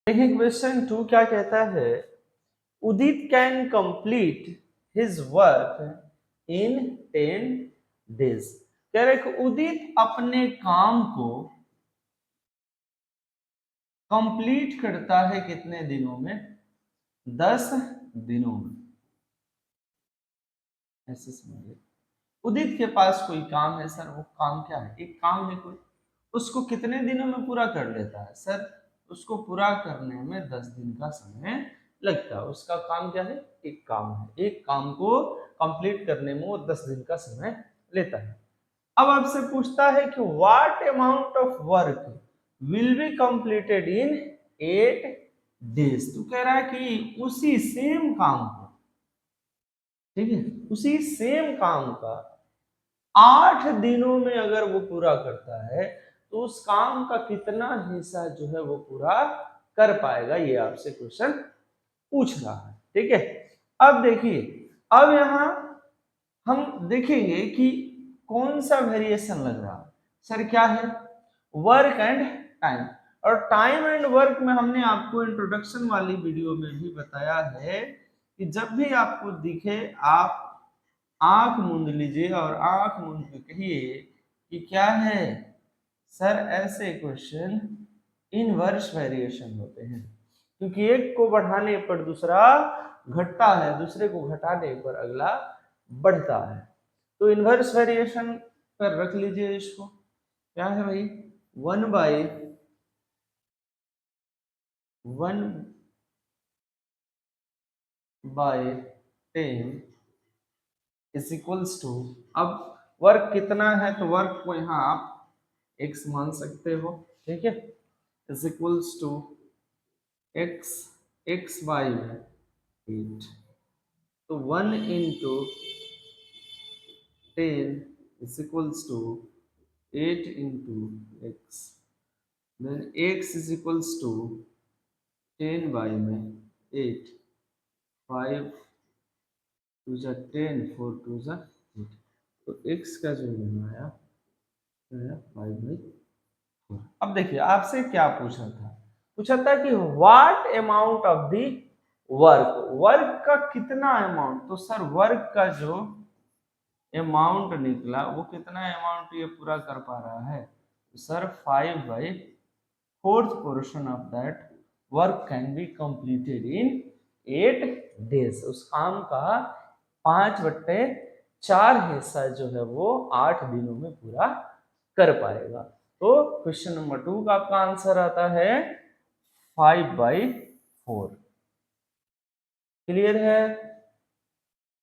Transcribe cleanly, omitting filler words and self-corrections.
देखिए क्वेश्चन 2 क्या कहता है, Udit can complete his work in 10 days. कह रहे कि उदित अपने काम को कंप्लीट करता है कितने दिनों में? 10 दिनों में। ऐसे समझिए, उदित के पास कोई काम है सर, वो काम क्या है? एक काम है कोई, उसको कितने दिनों में पूरा कर लेता है सर? उसको पूरा करने में 10 दिन का समय लगता है। उसका काम क्या है? एक काम है, एक काम को कंप्लीट करने में वो 10 दिन का समय लेता है। अब आपसे पूछता है कि what amount of work will be completed in 8 days. तो कह रहा है कि उसी सेम काम को, ठीक है, उसी सेम काम का 8 दिनों में अगर वो पूरा करता है तो उस काम का कितना हिस्सा जो है वो पूरा कर पाएगा, ये आपसे क्वेश्चन पूछ रहा है। ठीक है, अब देखिए, अब यहां हम देखेंगे कि कौन सा वेरिएशन लग रहा है। सर क्या है? Work and time. और टाइम एंड वर्क में हमने आपको इंट्रोडक्शन वाली वीडियो में भी बताया है कि जब भी आपको दिखे आप आंख मूंद लीजिए और आंख मूंद के कहिए कि क्या है सर? ऐसे क्वेश्चन इनवर्स वेरिएशन होते हैं, क्योंकि एक को बढ़ाने पर दूसरा घटता है, दूसरे को घटाने पर अगला बढ़ता है। तो इनवर्स वेरिएशन पर रख लीजिए इसको। क्या है भाई? 1/10 इज इक्वल्स टू, अब वर्क कितना है तो वर्क को यहाँ आप x मान सकते हो, ठीक है, is equals to x, x by 8, तो 1/10 is equals to 8 into x, then x is equals to 10 by में 8, 5 टू जा 10, 4 टू जा 8, तो x का जो मान आया 5/4। अब देखिए आपसे क्या पूछा था, पूछा था कि what amount of the work, work का कितना अमाउंट। तो सर वर्क का जो अमाउंट निकला वो कितना अमाउंट ये पूरा कर पा रहा है? तो sir 5/4 portion of that work can be completed in 8 days. उस काम का 5/4 हिस्सा जो है वो 8 दिनों में पूरा कर पाएगा। तो क्वेश्चन नंबर 2 का आपका आंसर आता है 5/4। क्लियर है?